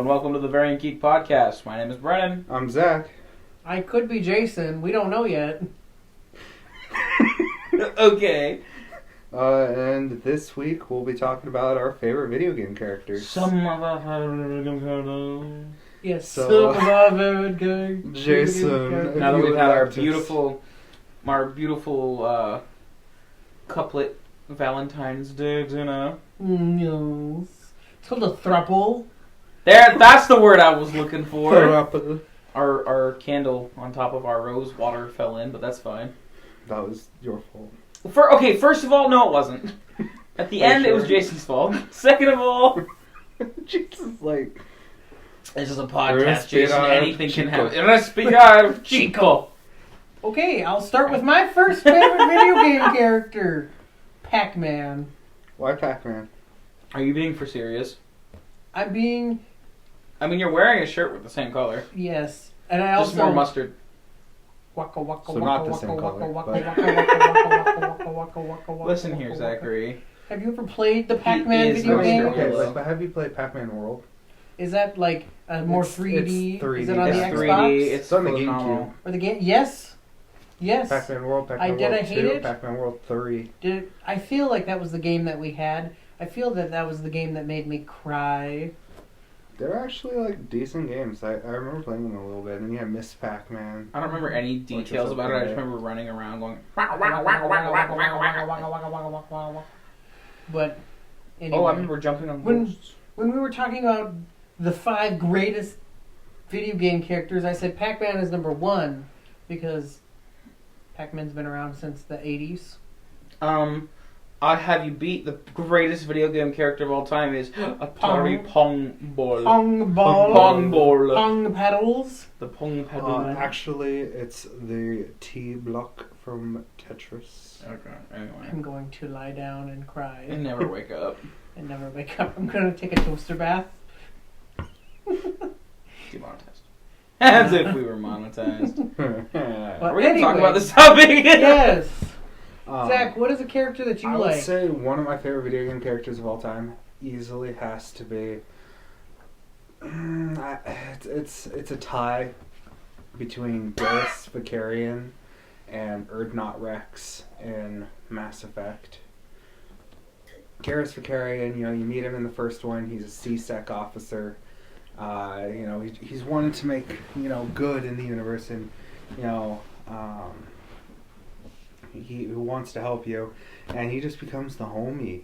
and welcome to the Variant Geek Podcast. My name is Brennan. I'm Zach. I could be Jason. We don't know yet. Okay. And this week we'll be talking about our favorite video game characters. Some of us have Yes, So, some of our very good Jason, now that you we've would had like our beautiful couplet Valentine's Day dinner. No. It's called a thruple. That's the word I was looking for. Thruple. Our candle on top of our rose water fell in, but that's fine. That was your fault. First of all, no, it wasn't. At the Are you end, it was sure? Jason's fault. Second of all, Jesus, like... this is a podcast, Jason. Respirar Anything can Chico. happen. Respirar Chico. Okay, I'll start with my first favorite video game character. Pac-Man. Why Pac-Man? Are you being for serious? I'm being... I mean, you're wearing a shirt with the same color. Yes. And I also... Just more mustard. Waka waka So waka not the waka same waka color, waka but- waka waka waka waka waka waka. Listen here, Zachary. Have you ever played the Pac-Man is video Mr. game? Okay, Yellow. but have you played Pac-Man World? Is that like a more It's 3D? 3D. Is it on It's the 3D. Xbox? It's on the phenomenal. GameCube. Or the game? Yes. Yes. Pac-Man World, Pac-Man Did World I 2, hate it? Pac-Man World 3. I feel like that was the game that we had. I feel that was the game that made me cry. They're actually like decent games. I remember playing them a little bit. And you had Miss Pac-Man. I don't remember any details about it. I just remember running around going. But anyway, Oh, I remember jumping on When- ghosts. when we were talking about the 5 greatest video game characters, I said Pac-Man is number 1 because Pac-Man's been around since the 80s. I have you beat the greatest video game character of all time is Atari Pong Ball. Pong ball, Pong Ball. pong pedals. The Pong Pedal. Actually, it's the T block from Tetris. Okay, anyway. I'm going to lie down and cry And never wake up. and never wake up. I'm going to take a toaster bath. Demonetized. As if we were monetized. But Are we going to talk anyway, about this topic? Yes. Um, Zach, what is a character that you I like? would say one of my favorite video game characters of all time easily has to be. It's a tie between Garrus Vakarian and Urdnot Rex in Mass Effect. Garrus Vakarian, you meet him in the first one. He's a C-Sec officer. He's wanted to make good in the universe, and he wants to help you, and he just becomes the homie.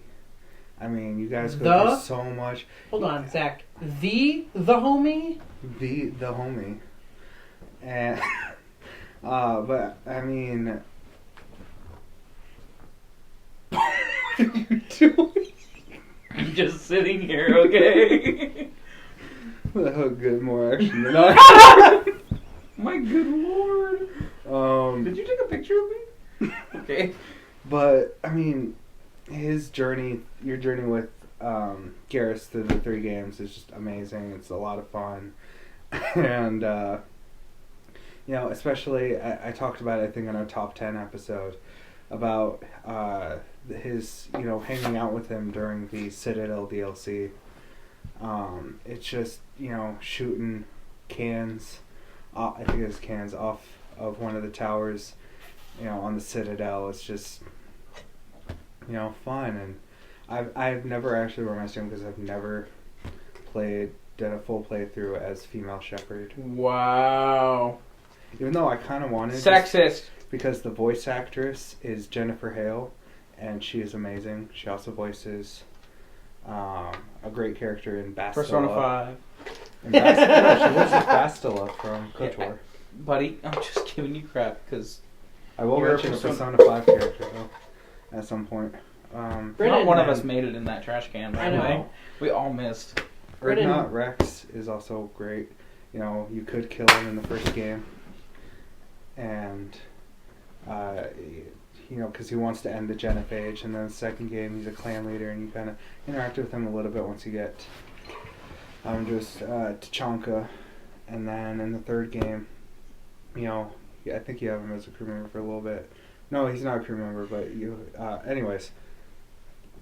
I mean, you guys go through so much. Hold on, Zach. The homie? The homie. And but I mean, what are you doing? I'm just sitting here, okay? Oh, good, more action than I. My good lord. Did you take a picture of me? Okay. But I mean, your journey with Garrus through the 3 games is just amazing. It's a lot of fun, and especially I talked about it, I think, in our top 10 episode about his hanging out with him during the Citadel DLC. It's just shooting cans. I think it was cans off of one of the towers. On the Citadel, it's just, fun, and I've never actually romanced him because I've never done a full playthrough as female Shepard. Wow. Even though I kind of wanted Sexist. because the voice actress is Jennifer Hale, and she is amazing. She also voices a great character in Bastila. Persona 5. She voices Bastila from KOTOR. Buddy, I'm just giving you crap because I will You're a mention a Persona- Persona 5 character though, at some point. not Brennan, one of us made it in that trash can, by I the way. know. We all missed. Brennan- Urdnot Rex is also great. You could kill him in the first game, and because he wants to end the genophage, and then the second game he's a clan leader, and you kind of interact with him a little bit once you get just Tachanka, and then in the third game, I think you have him as a crew member for a little bit. No, he's not a crew member, but anyways,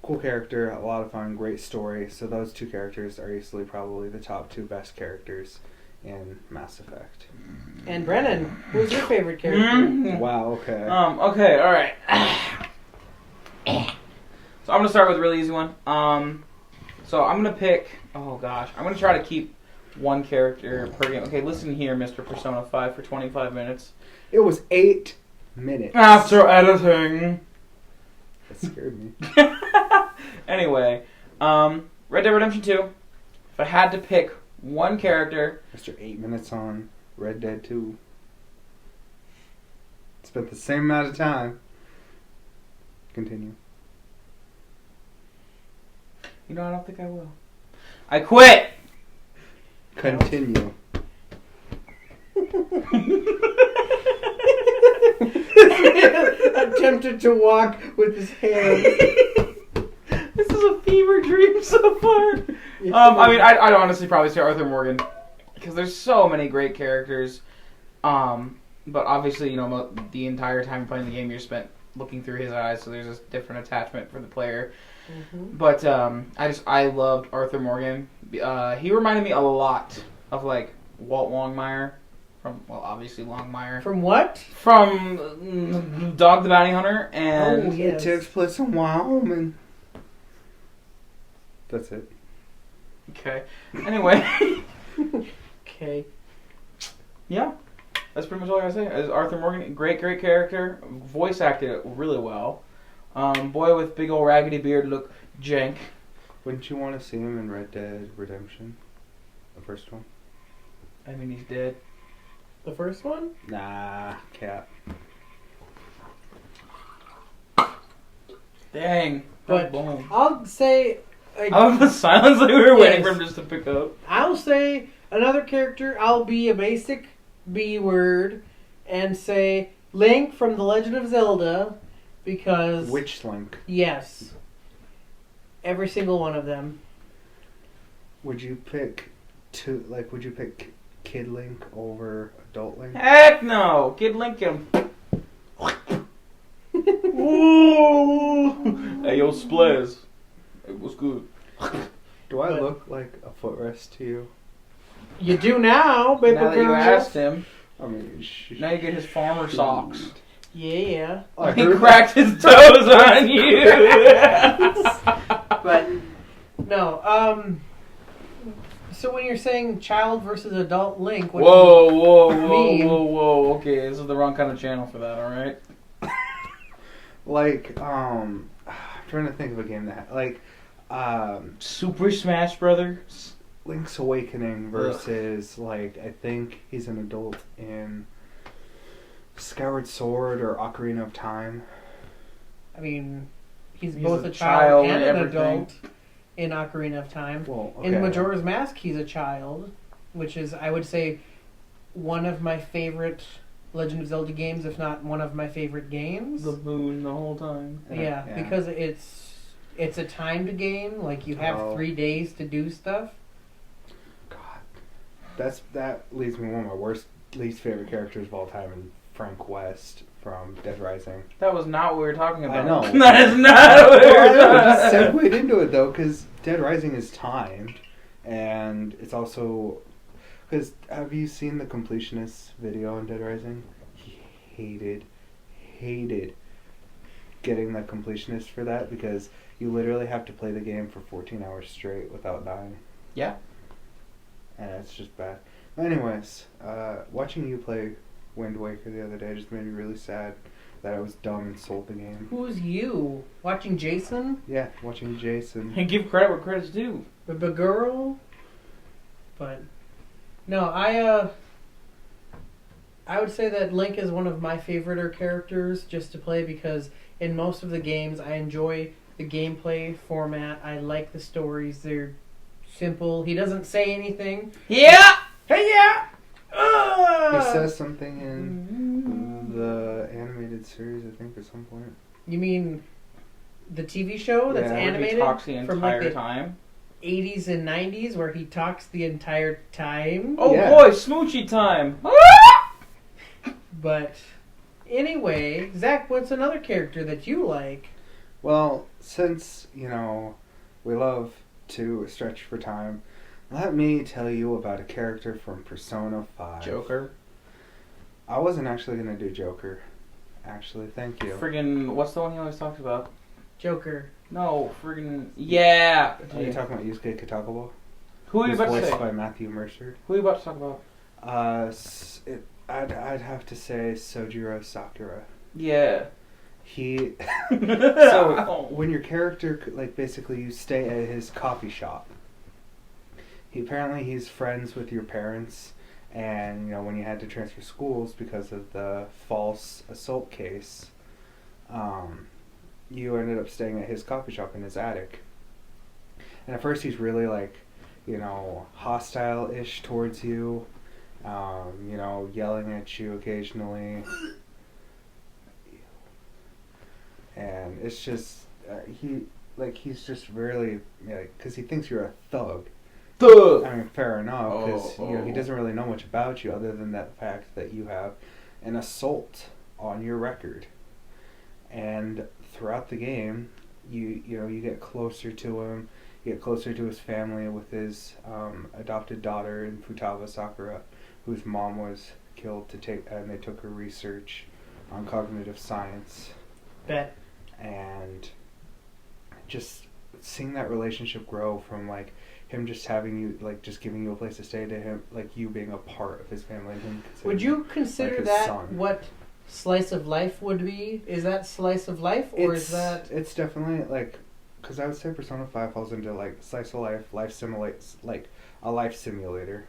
cool character, a lot of fun, great story. So those two characters are easily probably the top 2 best characters in Mass Effect. And Brennan, who's your favorite character? Wow, okay. Okay, alright. So I'm gonna start with a really easy one. So I'm gonna pick, oh gosh, I'm gonna try to keep one character per game. Okay, listen here, Mr. Persona 5 for 25 minutes. It was 8 minutes. After editing. That scared me. Anyway, Red Dead Redemption 2. If I had to pick one character... After 8 minutes on Red Dead 2. Spent the same amount of time. Continue. You know, I don't think I will. I quit! Continue. Attempted to walk with his hands. This is a fever dream so far. I mean, I'd honestly probably say Arthur Morgan. Because there's so many great characters. But obviously, you know, the entire time playing the game, you're spent looking through his eyes, so there's a different attachment for the player. Mm-hmm. But I loved Arthur Morgan. He reminded me a lot of like Walt Longmire from, well, obviously Longmire. From what? From Dog the Bounty Hunter, and yes. It takes place in Wyoming. That's it. Okay. Anyway. Okay. Yeah. That's pretty much all I gotta say. As Arthur Morgan, great character. Voice acted it really well. Boy with big old raggedy beard look jank. Wouldn't you want to see him in Red Dead Redemption? The first one? I mean, he's dead. The first one? Nah, cat. Dang. But boom. I'll say... I love the silence that we were waiting for him just to pick up. I'll say another character. I'll be a basic B word and say Link from The Legend of Zelda, because... Which Link? Yes. Every single one of them. Would you pick would you pick Kid Link over Adult Link? Heck no! Kid Lincoln. Ooh. Hey, yo, Splaz. It was good. Do I look like a footrest to you? You do now, baby Now that girl. you asked him, I mean, now you get his farmer socks. Yeah. He cracked his toes on you. But no. So when you're saying child versus adult Link, what whoa. Okay, this is the wrong kind of channel for that. All right. Like, I'm trying to think of a game that Super Smash Brothers. Link's Awakening versus like I think he's an adult in Skyward Sword or Ocarina of Time. I mean, he's both a child and an adult in Ocarina of Time. Well, okay. In Majora's Mask, he's a child, which is, I would say, one of my favorite Legend of Zelda games, if not one of my favorite games. The moon the whole time. Yeah, because it's a timed game. Like, you have 3 days to do stuff. God, that leads me to one of my least favorite characters of all time, and Frank West from Dead Rising. That was not what we were talking about. I know. That is not what we were talking about. I just segued into it though, because Dead Rising is timed, and it's also because have you seen the completionist video on Dead Rising? He hated getting the completionist for that because you literally have to play the game for 14 hours straight without dying. Yeah. And it's just bad. Anyways, watching you play Wind Waker the other day just made me really sad that I was dumb and sold the game. Who's you? Watching Jason? Yeah, watching Jason. And give credit where credit's due. The girl? But no, I would say that Link is one of my favorite characters just to play because in most of the games I enjoy the gameplay format. I like the stories. They're simple. He doesn't say anything. Yeah! Hey, yeah! He says something in the animated series, I think, at some point. You mean the TV show that's animated? He talks the from entire like the time. 80s and 90s where he talks the entire time. Oh yeah. Boy, smoochy time! But anyway, Zach, what's another character that you like? Well, since, we love to stretch for time, let me tell you about a character from Persona 5. Joker. I wasn't actually going to do Joker. Actually, thank you. Friggin', what's the one he always talks about? Joker. No, friggin', yeah. Are you talking about Yusuke Kitagawa? Who are you about to voiced say? by Matthew Mercer. Who are you about to talk about? I'd have to say Sojiro Sakura. Yeah. He... So, when your character, basically you stay at his coffee shop. He's friends with your parents, and, when you had to transfer schools because of the false assault case, you ended up staying at his coffee shop in his attic. And at first he's really, hostile-ish towards you, yelling at you occasionally. And it's just, he's just really, because he thinks you're a thug. Thug! I mean, fair enough, because, he doesn't really know much about you other than that fact that you have an assault on your record. And throughout the game, you get closer to him, you get closer to his family with his adopted daughter in Futaba Sakura, whose mom was killed and they took her research on cognitive science. Bet. And just seeing that relationship grow from, him just having you, just giving you a place to stay, to him, you being a part of his family. Would you consider his that son. what slice of life would be? Is that slice of life, or is that... It's definitely, because I would say Persona 5 falls into, slice of life simulates, a life simulator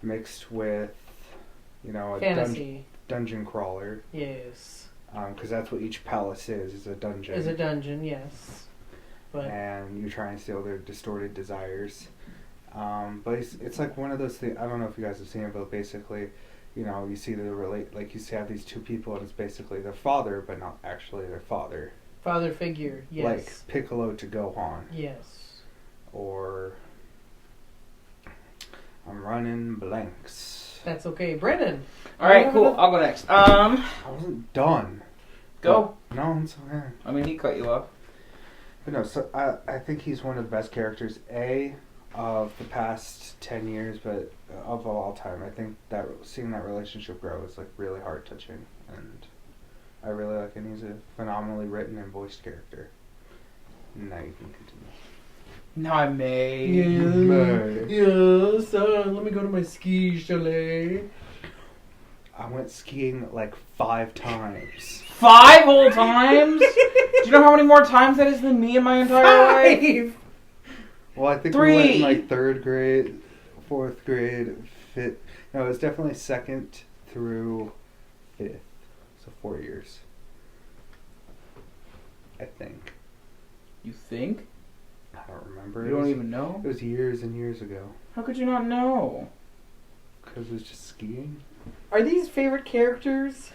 mixed with, a fantasy. Dungeon crawler. Yes. Because that's what each palace is a dungeon. Is a dungeon, yes. But and you try and steal their distorted desires. But it's one of those things. I don't know if you guys have seen it, but basically, you see you have these two people, and it's basically their father, but not actually their father. Father figure, yes. Like Piccolo to Gohan. Yes. Or I'm running blanks. That's okay, Brennan. All right, cool. I'll go next. I wasn't done. Go. No, it's okay. I mean, he cut you off. But no, so I think he's one of the best characters, of the past 10 years, but of all time. I think that seeing that relationship grow is really heart-touching, and I really like him. He's a phenomenally written and voiced character. Now you can continue. No, I may. Yeah, son, let me go to my ski chalet. I went skiing 5 times. 5 whole times? Do you know how many more times that is than me in my entire life? Well, I think 3. we went in 3rd grade, 4th grade, 5th. No, it was definitely 2nd through 5th. So 4 years. I think. You think? I don't remember. You don't even know? It was years and years ago. How could you not know? Because it was just skiing. Are these favorite characters?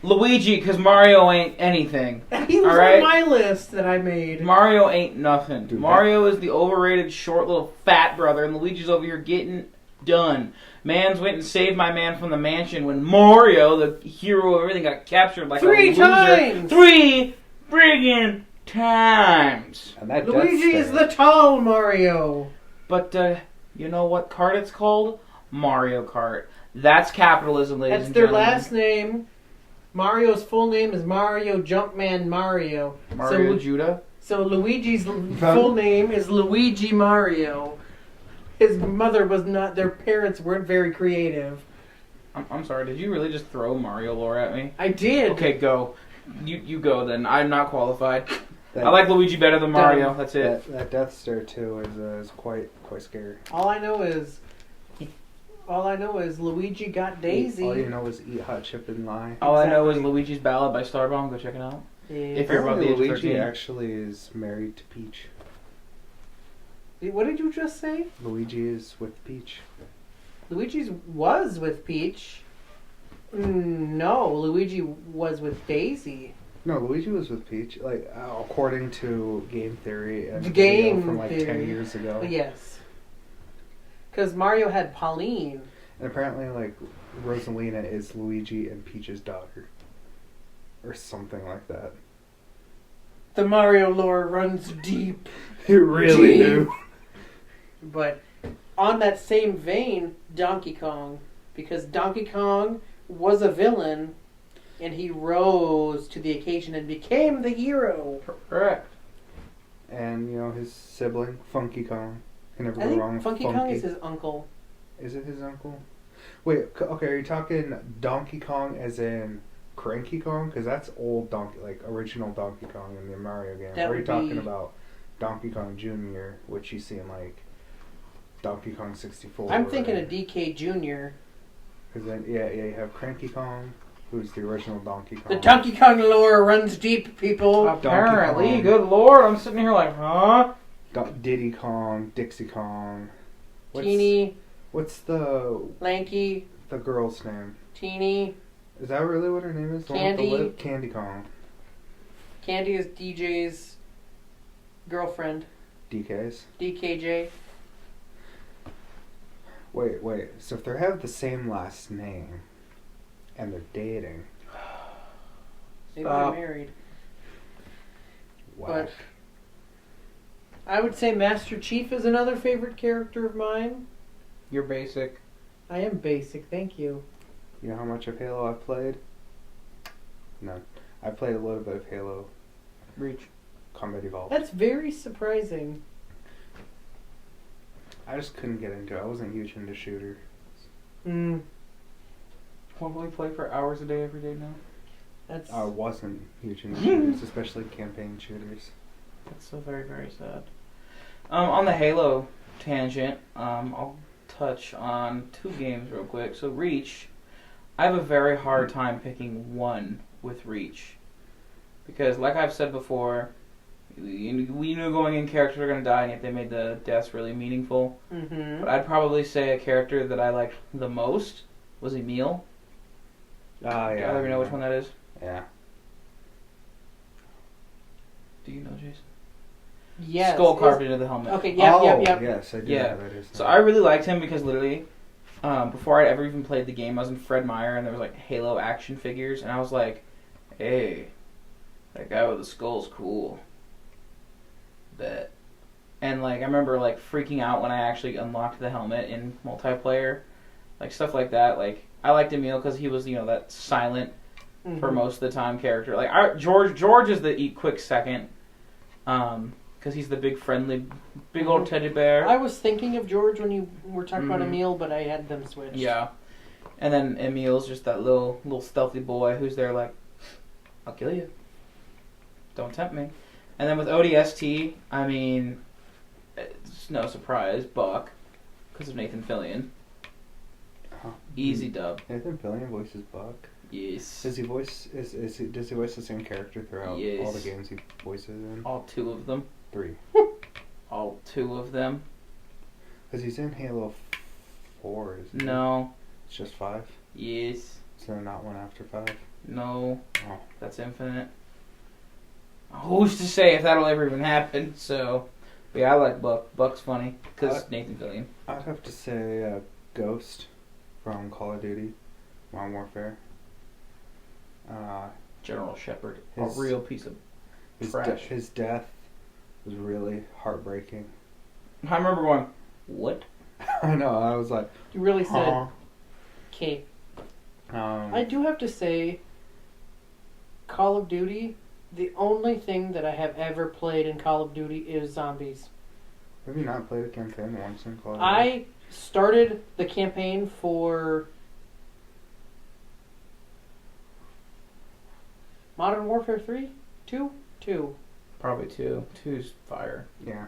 Luigi, because Mario ain't anything. He was on my list that I made. Mario ain't nothing. Dude, Mario is the overrated, short, little fat brother, and Luigi's over here getting done. Mans went and saved my man from the mansion when Mario, the hero of everything, got captured like 3 a loser. times! 3 friggin' times! And that Luigi is the tall Mario. But, you know what kart it's called? Mario Kart. That's capitalism, ladies That's and their gentlemen. last name. Mario's full name is Mario Jumpman Mario. Mario Judah. So Luigi's full name is Luigi Mario. His mother was not, their parents weren't very creative. I'm sorry, did you really just throw Mario lore at me? I did. Okay, go. You go then. I'm not qualified. I like Luigi better than Mario. That's it. That Death Star too is quite scary. All I know is Luigi got Daisy. All you know is eat hot chip and lie. All I know is Luigi's Ballad by Starbomb. Go check it out. Yeah. If you're above the age of Luigi 13. actually is married to Peach. What did you just say? Luigi is with Peach. Luigi was with Peach. No, Luigi was with Daisy. No, Luigi was with Peach. According to game theory and Game from theory. 10 years ago. Yes. Because Mario had Pauline. And apparently, Rosalina is Luigi and Peach's daughter. Or something like that. The Mario lore runs deep. It really do. But on that same vein, Donkey Kong. Because Donkey Kong was a villain, and he rose to the occasion and became the hero. Correct. And, his sibling, Funky Kong. Can never I go think wrong with Funky Kong is his uncle. Is it his uncle? Wait, okay, are you talking Donkey Kong as in Cranky Kong? Because that's old Donkey, original Donkey Kong in the Mario game. That or are you would talking be- about Donkey Kong Jr., which you see in, Donkey Kong 64? I'm thinking of DK Jr. Because then, you have Cranky Kong, who's the original Donkey Kong. The Donkey Kong lore runs deep, people. Apparently, Kong. good lord, I'm sitting here like, huh? Diddy Kong, Dixie Kong. Teeny, What's the lanky, girl's name? teeny. Is that really what her name is? The one with the Candy. lip? Candy Kong. Candy is DJ's girlfriend. DK's. DKJ. Wait. So if they have the same last name and they're dating, Maybe they're married. wow. But I would say Master Chief is another favorite character of mine. You're basic. I am basic, thank you. You know how much of Halo I've played? None. I played a little bit of Halo Reach. Combat Evolved. That's very surprising. I just couldn't get into it. I wasn't huge into shooter. Hmm. Won't we play for hours a day every day now? That's I wasn't huge into shooters, especially campaign shooters. That's so very, very sad. On the Halo tangent, I'll touch on 2 games real quick. So Reach, I have a very hard time picking one with Reach. Because like I've said before, we knew going in characters are going to die, and if they made the deaths really meaningful. Mm-hmm. But I'd probably say a character that I liked the most was Emil. Ah, yeah. Do either of you know which one that is? Yeah. Do you know, Jason? Yes. Skull carved into the helmet. Okay, yep. Yes, I do Yeah. know who that is. So I really liked him because literally, before I'd ever even played the game, I was in Fred Meyer and there was Halo action figures, and I was like, hey, that guy with the skull's cool. Bet. And I remember freaking out when I actually unlocked the helmet in multiplayer, stuff like that. I liked Emil because he was that silent for most of the time character. George is the quick second, because he's the big friendly, big old teddy bear. I was thinking of George when you were talking about Mhm. Emil, but I had them switched. Yeah. And then Emil's just that little stealthy boy who's there I'll kill you. Don't tempt me. And then with ODST, I mean, it's no surprise, Buck, because of Nathan Fillion. Easy dub. Nathan Fillion voices Buck. Yes. Does he voice does he voice the same character throughout all the Yes. games he voices in? All 2 of them. 3. All 2 of them. Because he's in Halo 4, isn't he? No. It's just 5? Yes. Is there not one after 5? No. Oh. That's Infinite. Who's to say if that'll ever even happen? So, but yeah, I like Buck. Buck's funny because Nathan Fillion. I'd have to say Ghost from Call of Duty Modern Warfare. General Shepard, His- a real piece of trash. His death was really heartbreaking. I remember going, what? I know, I was like, You really said, huh. okay. I do have to say, Call of Duty, the only thing that I have ever played in Call of Duty is zombies. Have you not played a campaign once in Call of Duty? I started the campaign for Modern Warfare 3? 2? 2. Probably 2. 2's fire. Yeah.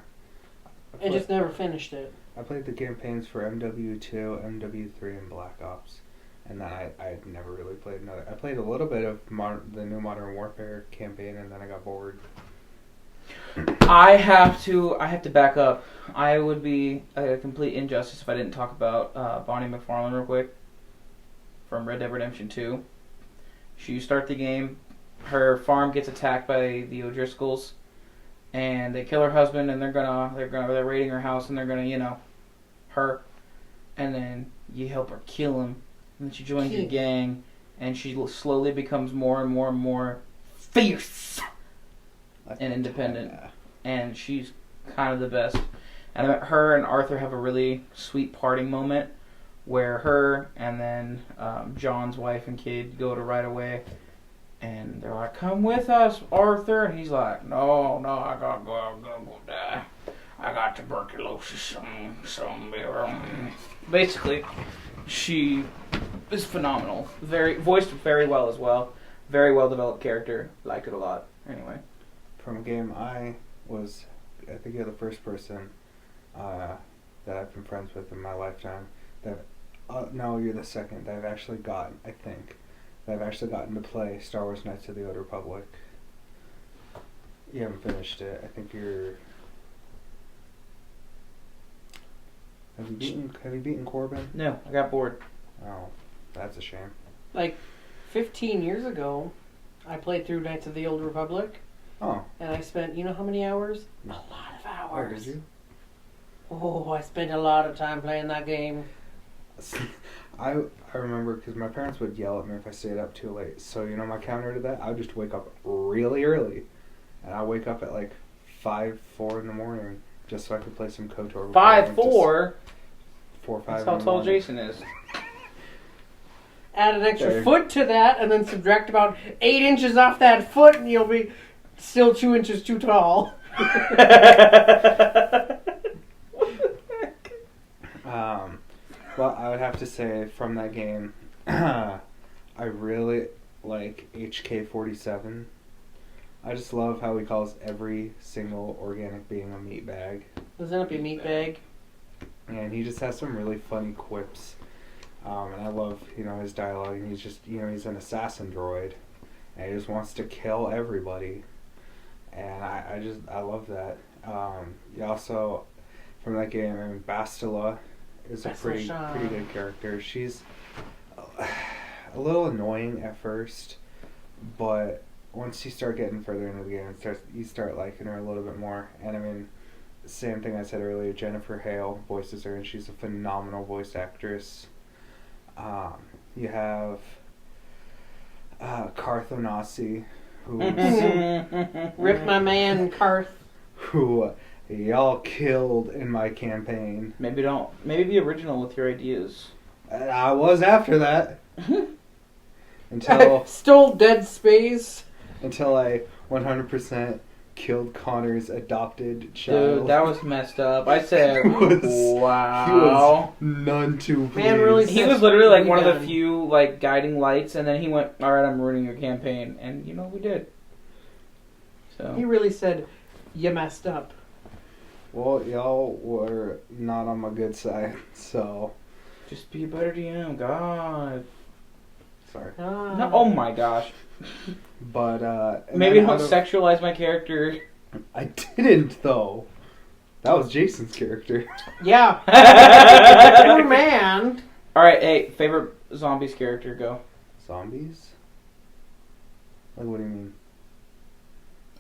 And just never finished it. I played the campaigns for MW2, MW3, and Black Ops. And then I had never really played another. I played a little bit of the new Modern Warfare campaign, and then I got bored. I have to back up. I would be a complete injustice if I didn't talk about Bonnie McFarlane real quick from Red Dead Redemption 2. You start the game, her farm gets attacked by the O'Driscolls, and they kill her husband, and they're raiding her house, and they're gonna her, and then you help her kill him, and then she joins your gang, and she slowly becomes more and more and more fierce. and independent. Yeah. And she's kind of the best. And her and Arthur have a really sweet parting moment where her and then John's wife and kid go to ride away. And they're like, come with us, Arthur. And he's like, no, I gotta go die. I got tuberculosis. Basically, she is phenomenal. Voiced very well as well. Very well developed character. Liked it a lot. Anyway. From a game I think you're the first person that I've been friends with in my lifetime. No, you're the second that I've actually gotten, I think. I've actually gotten to play Star Wars Knights of the Old Republic. You haven't finished it. I think you're... Have you beaten Corbin? No, I got bored. Oh, that's a shame. Like 15 years ago, I played through Knights of the Old Republic. Oh. And I spent, you know how many hours? No. A lot of hours. Oh, did you? Oh, I spent a lot of time playing that game. I remember because my parents would yell at me if I stayed up too late. So, you know, my counter to that, I would just wake up really early. And I wake up at like 4 in the morning just so I could play some KOTOR. 5'4"? 4 or 5 That's in how the tall morning. Jason is. Add an extra There. foot to that, and then subtract about 8 inches off that foot, and you'll be still 2 inches too tall. Well, I would have to say from that game, I really like HK-47. I just love how he calls every single organic being a meat bag. Doesn't it be a meat bag? And he just has some really funny quips. And I love, his dialogue. And he's just, he's an assassin droid. And he just wants to kill everybody. And I love that. He also, from that game, Bastila is a pretty good character. She's a little annoying at first, but once you start getting further into the game, you start liking her a little bit more. And I mean, same thing I said earlier, Jennifer Hale voices her, and she's a phenomenal voice actress. You have Karth Onasi, Rip my man, Karth. who y'all killed in my campaign. Maybe be original with your ideas. And I was after that. until Stole Dead Space. until I 100% killed Connor's adopted child. Dude, that was messed up. I said, He was wow. none too pleased. Man, really He was literally like one of the Done. few like guiding lights, and then he went, all right, I'm ruining your campaign. And we did. So He really said, you messed up. Well, y'all were not on my good side, so just be a better DM, God. sorry. No, oh my gosh. But and Maybe then don't sexualize my character. I didn't though. That was Jason's character. Yeah. Poor man. All right, hey, favorite zombies character, go. Zombies? Like, what do you mean?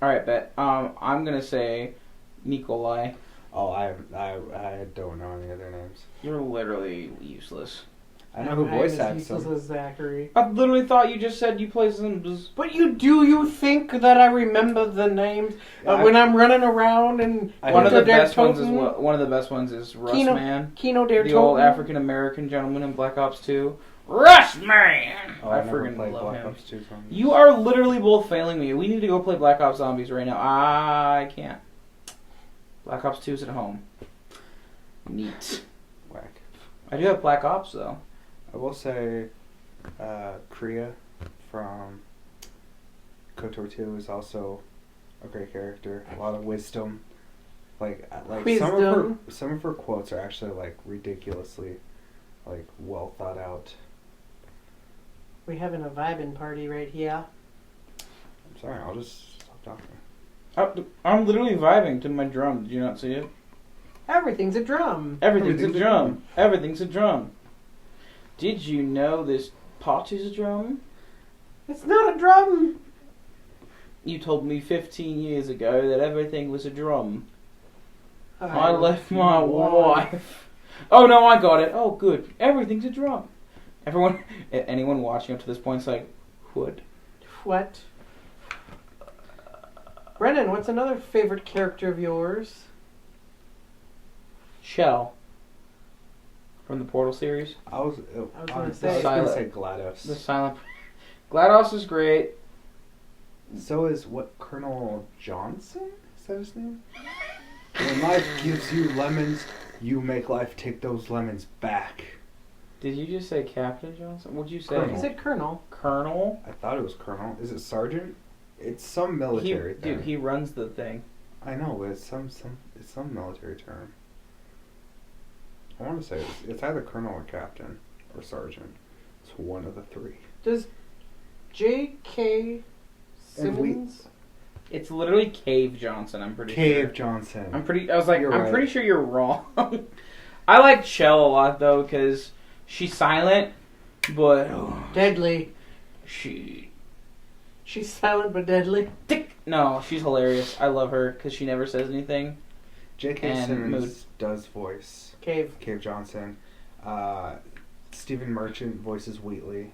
All right, bet. I'm gonna say Nikolai. Oh, I don't know any other names. You're literally useless. I know who voice acts useless them. as Zachary. I literally thought you just said you play Sims. But you think that I remember the names when I'm running around and One of the best ones is Toten, one of the best ones is Russ Kino- Man, Kino Der the old Toten. African American gentleman in Black Ops 2. Russ Man. Oh, I never freaking played love Black him. Ops 2 zombies. You are literally both failing me. We need to go play Black Ops Zombies right now. I can't. Black Ops 2's at home. Neat. Whack. I do have Black Ops though. I will say, Kriya from KOTOR 2 is also a great character. A lot of wisdom. Like Wisdom. some of her quotes are actually like ridiculously, like well thought out. We having a vibing party right here. I'm sorry, I'll just stop talking. I'm literally vibing to my drum. Did you not see it? Everything's a drum. Everything's a drum. Everything's a drum. Did you know this pot is a drum? It's not a drum. You told me 15 years ago that everything was a drum. I left my wife. Oh no, I got it. Oh good. Everything's a drum. Anyone watching up to this point is like, what? What? Brennan, what's another favorite character of yours? Shell. From the Portal series. I was gonna say Silent. GLaDOS. The silent. GLaDOS is great. So is what, Colonel Johnson? Is that his name? When life gives you lemons, you make life take those lemons back. Did you just say Captain Johnson? What'd you say? Colonel. He said Colonel. Colonel? I thought it was Colonel. Is it Sergeant? It's some military thing. Dude, he runs the thing. I know, but it's some military term. I want to say it's either Colonel or Captain or Sergeant. It's one of the three. Does J.K. Simmons? It's literally Cave Johnson, I'm pretty sure. Cave Johnson. I was like, You're I'm right. pretty sure you're wrong. I like Shell a lot, though, because she's silent, but... Deadly. She's silent but deadly. No, she's hilarious. I love her, because she never says anything. J.K. And Simmons Mood. does voice Cave Johnson. Stephen Merchant voices Wheatley.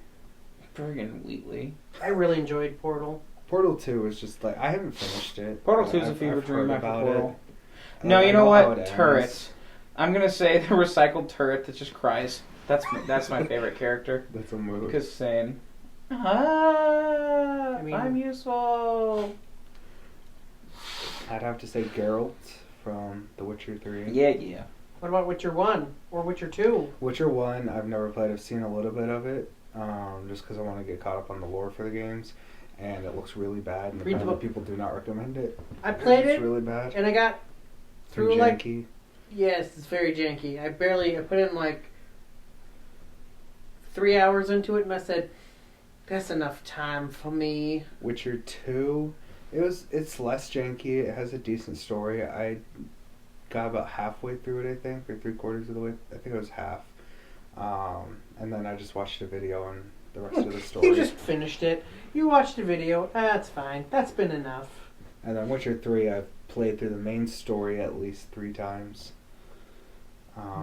Friggin' Wheatley. I really enjoyed Portal. Portal 2 is just like, I haven't finished it. Portal but 2 is a I've fever dream heard after about Portal. it. No, I you know how what? it ends. Turrets. I'm gonna say the recycled turret that just cries. That's my favorite character. That's a move. Because saying, I'm useful. I'd have to say Geralt from The Witcher 3. Yeah. What about Witcher 1 or Witcher 2? Witcher 1, I've never played. I've seen a little bit of it, just because I want to get caught up on the lore for the games. And it looks really bad, and Read the apparently book. people do not recommend it. I played It's it, really bad. and I got through Too like... janky. Yes, it's very janky. I put in like 3 hours into it, and I said, that's enough time for me. Witcher 2, it's less janky. It has a decent story. I got about halfway through it, I think, or 3/4 of the way. I think it was half. And then I just watched a video on the rest of the story. You just finished it. You watched a video. That's fine. That's been enough. And then Witcher 3, I've played through the main story at least 3 times.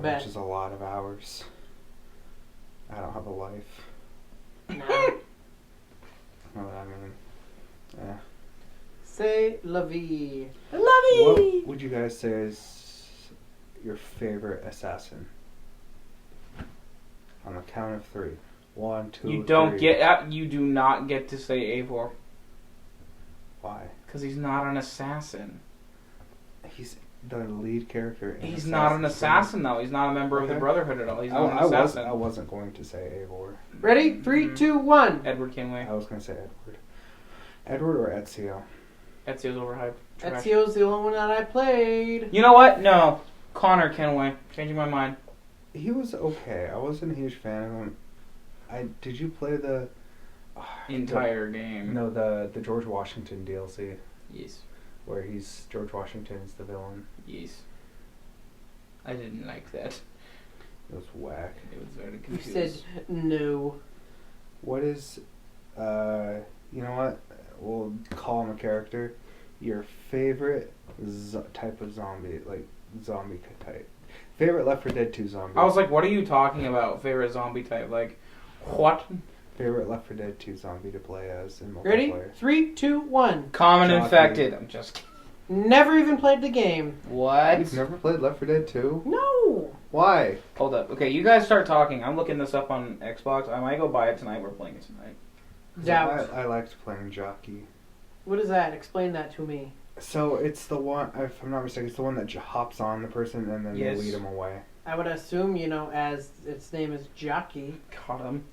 Bet. Which is a lot of hours. I don't have a life. No. Know what I mean? Yeah. C'est la vie. What would you guys say is your favorite assassin? On the count of 3. 1, 2, You don't 3. get. You do not get to say Eivor Why? because he's not an assassin. He's the lead character. In He's not an assassin though. He's not a member of the Okay. Brotherhood at all. He's not an assassin. I wasn't going to say Eivor. Ready? 3, 2, 1. Edward Kenway. I was going to say Edward. Edward or Ezio? Ezio's overhyped. Trash. Ezio's the only one that I played. You know what? No. Connor Kenway. Changing my mind. He was okay. I wasn't a huge fan of him. Did you play the Entire game. No, the George Washington DLC Yes. where George Washington's the villain. Yes. I didn't like that. It was whack. It was very You confusing. said no. What is you know what? We'll call him a character. Your favorite type of zombie, like zombie type. Favorite Left 4 Dead 2 zombie. I was like, what are you talking about? Favorite zombie type? Like, what? Favorite Left 4 Dead 2 zombie to play as in multiplayer. Ready? 3, 2, 1. Common Jockey. infected. I'm just kidding. Never even played the game. What? You've never played Left 4 Dead 2? No. Why? Hold up. Okay, you guys start talking. I'm looking this up on Xbox. I might go buy it tonight. We're playing it tonight. Doubt. I liked playing Jockey. What is that? Explain that to me. So it's the one, if I'm not mistaken, it's the one that hops on the person and then Yes. they lead him away. I would assume, as its name is Jockey. Got him.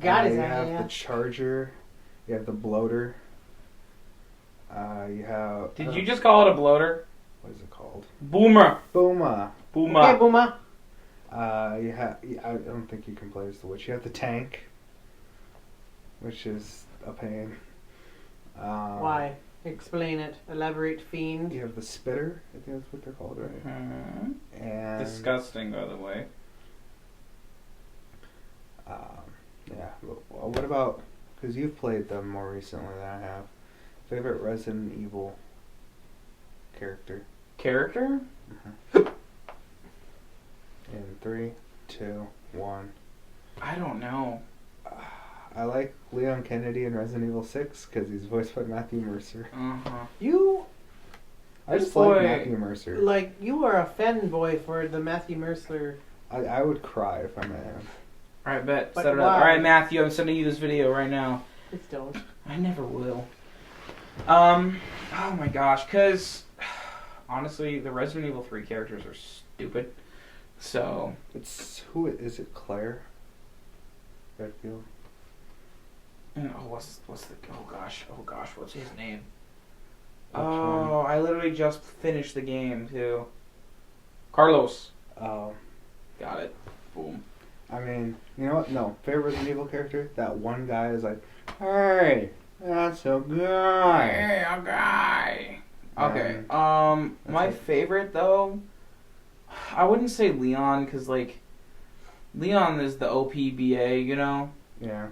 Got his You have ass. the Charger. You have the Bloater. You have. Did you just call it a bloater? What is it called? Boomer. Booma. Boomer. Okay, Booma. You have. I don't think you can play as the witch. You have the Tank, which is a pain. Why? Explain it. Elaborate, fiend. You have the Spitter. I think that's what they're called, right? Hmm. And Disgusting, by the way. yeah. Well, what about? Because you've played them more recently than I have. Favorite Resident Evil character? Character? In 3, 2, 1. I don't know. I like Leon Kennedy in Resident Evil 6 because he's voiced by Matthew Mercer. I just like Matthew Mercer. Like, you are a fanboy for the Matthew Mercer. I would cry if I met him. Alright, bet. But Set it up. Alright, Matthew, I'm sending you this video right now. Please don't. I never will. Oh my gosh, because honestly, the Resident Evil 3 characters are stupid. So. Who is it? Claire? Redfield? What's his name? Which Oh, one? I literally just finished the game too. Carlos. Oh. Got it. Boom. I mean, you know what? No. Favorite Resident Evil character? That one guy is like, hey, that's a guy. Hey, a guy. Okay. My it. favorite though, I wouldn't say Leon because like, Leon is the OPBA, you know. Yeah.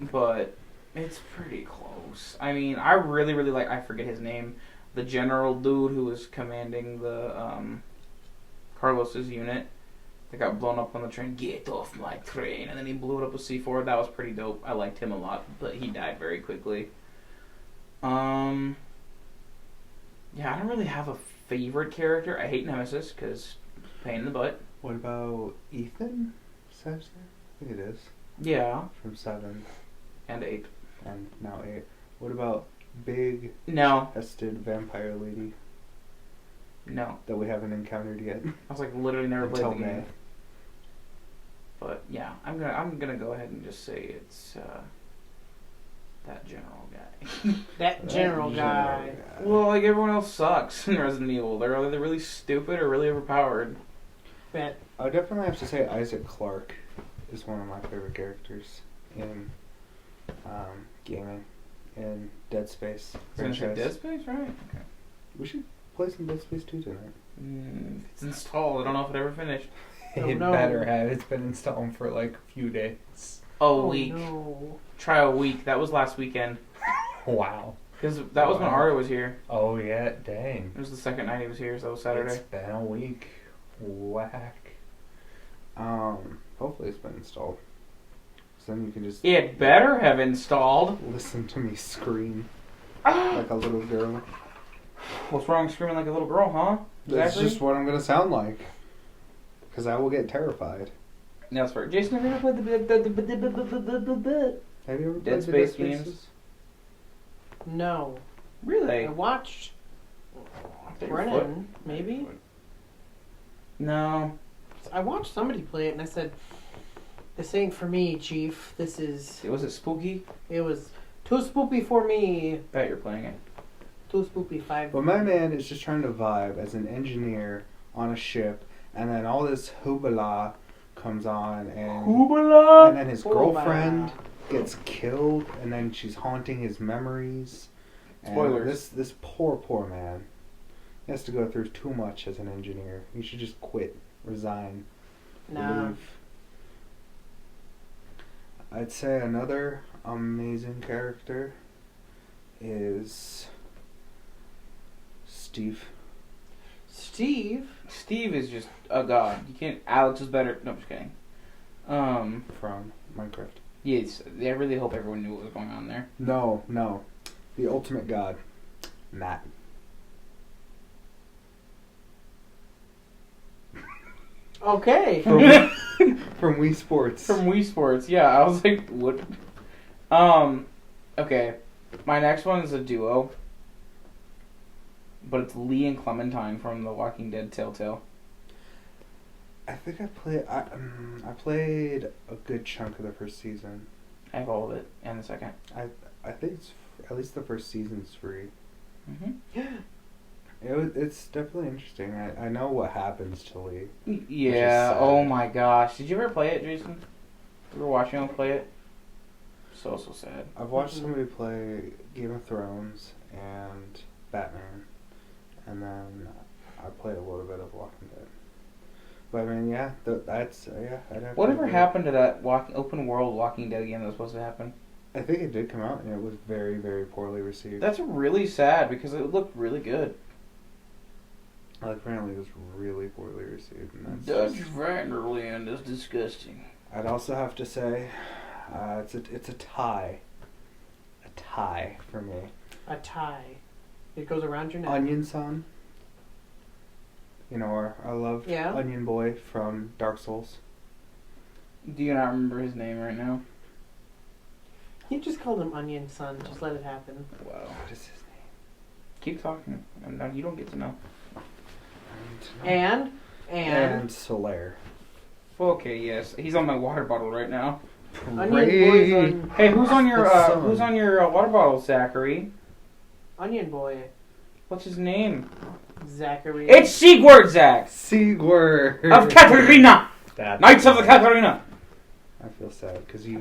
But it's pretty close. I mean, I really like, I forget his name, the general dude who was commanding the Carlos's unit that got blown up on the train. Get off my train! And then he blew it up with C4. That was pretty dope. I liked him a lot, but he died very quickly. Yeah, I don't really have a favorite character. I hate Nemesis because pain in the butt. What about Ethan? Is that his name? I think it is. Yeah. From 7. And 8. And now 8. What about big, No. chested vampire lady No. that we haven't encountered yet? I was like literally never played Until the game. May. But yeah, I'm gonna go ahead and just say it's that general guy. That general guy. Well, like everyone else sucks in Resident Evil. They're either really stupid or really overpowered. Bet. I would definitely have to say Isaac Clarke is one of my favorite characters in gaming, in Dead Space franchise. Dead Space, right? Okay. We should play some Dead Space 2 tonight. It's installed. I don't know if it ever finished. Oh, It no. better have. It's been installed for like a few days. A week. No. Try a week. That was last weekend. Wow. Because that was when Wow. Aria was here. Oh yeah, dang. It was the second night he was here, so it was Saturday. It's been a week. Whack. Hopefully it's been installed. So then you can just It better have installed. listen to me scream like a little girl. What's wrong with screaming like a little girl, huh? That's just what I'm gonna sound like. Because I will get terrified. No, that's fair. Jason, have you ever played the Have you ever Dead played the Space Dead games? Spaces? No. Really? I watched Brennan, maybe? No. I watched somebody play it and I said, this ain't for me, Chief. This is... Was it spooky? It was too spoopy for me. Bet you're playing it. Too spoopy 5. But my man is just trying to vibe as an engineer on a ship, and then all this hoobala comes on, and then his girlfriend gets killed, and then she's haunting his memories. And Spoilers. This poor man. He has to go through too much as an engineer. He should just quit, resign, Nah. leave. I'd say another amazing character is Steve. Steve? Steve is just a god. You can't. Alex is better. No, I'm just kidding. From Minecraft. Yes, I really hope everyone knew what was going on there. No. The ultimate god. Matt. Okay. From Wii Sports. From Wii Sports, yeah. I was like, what? Okay. My next one is a duo. But it's Lee and Clementine from The Walking Dead Telltale. I think I played a good chunk of the first season. I have all of it, and the second. I think it's at least the first season's free. Mm-hmm. It's definitely interesting. I know what happens to Lee. Yeah, sad. oh my gosh. Did you ever play it, Jason? You were watching him play it? So sad. I've watched somebody play Game of Thrones and Batman, and then I played a little bit of Walking Dead. But I mean, yeah, that's yeah. I'd have Whatever to happened to that open world Walking Dead game that was supposed to happen? I think it did come out, and it was very, very poorly received. That's really sad because it looked really good. Apparently, it was really poorly received. And Dutch Vanderland is disgusting. I'd also have to say, It's a tie. A tie for me. A tie. It goes around your neck. Onion-san. You know, our loved Onion Boy from Dark Souls. Do you not remember his name right now? You just called him Onion Son. Just let it happen. Wow. What is his name? Keep talking. No, you don't get to know. And Solaire. Okay, yes. He's on my water bottle right now. Onion Boy's on... Hey, who's on your water bottle, Zachary? Onion Boy. What's his name? Zachary. It's Sigurd, Zach! Sigurd! Of Katarina! Knights of the Katarina! I feel sad, because you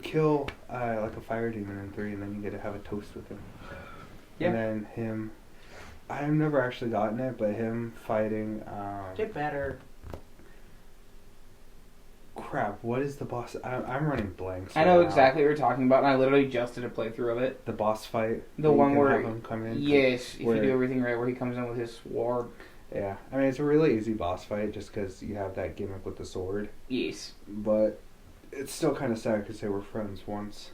kill like a fire demon in 3, and then you get to have a toast with him. Yeah. And then him... I've never actually gotten it, but him fighting... Get better. Crap, what is the boss? I'm running blanks. I know exactly what you're talking about, and I literally just did a playthrough of it. The boss fight? The one where... have him come in? Yes, if you do everything right, where he comes in with his sword. Yeah, I mean, it's a really easy boss fight, just because you have that gimmick with the sword. Yes. But it's still kind of sad, because they were friends once.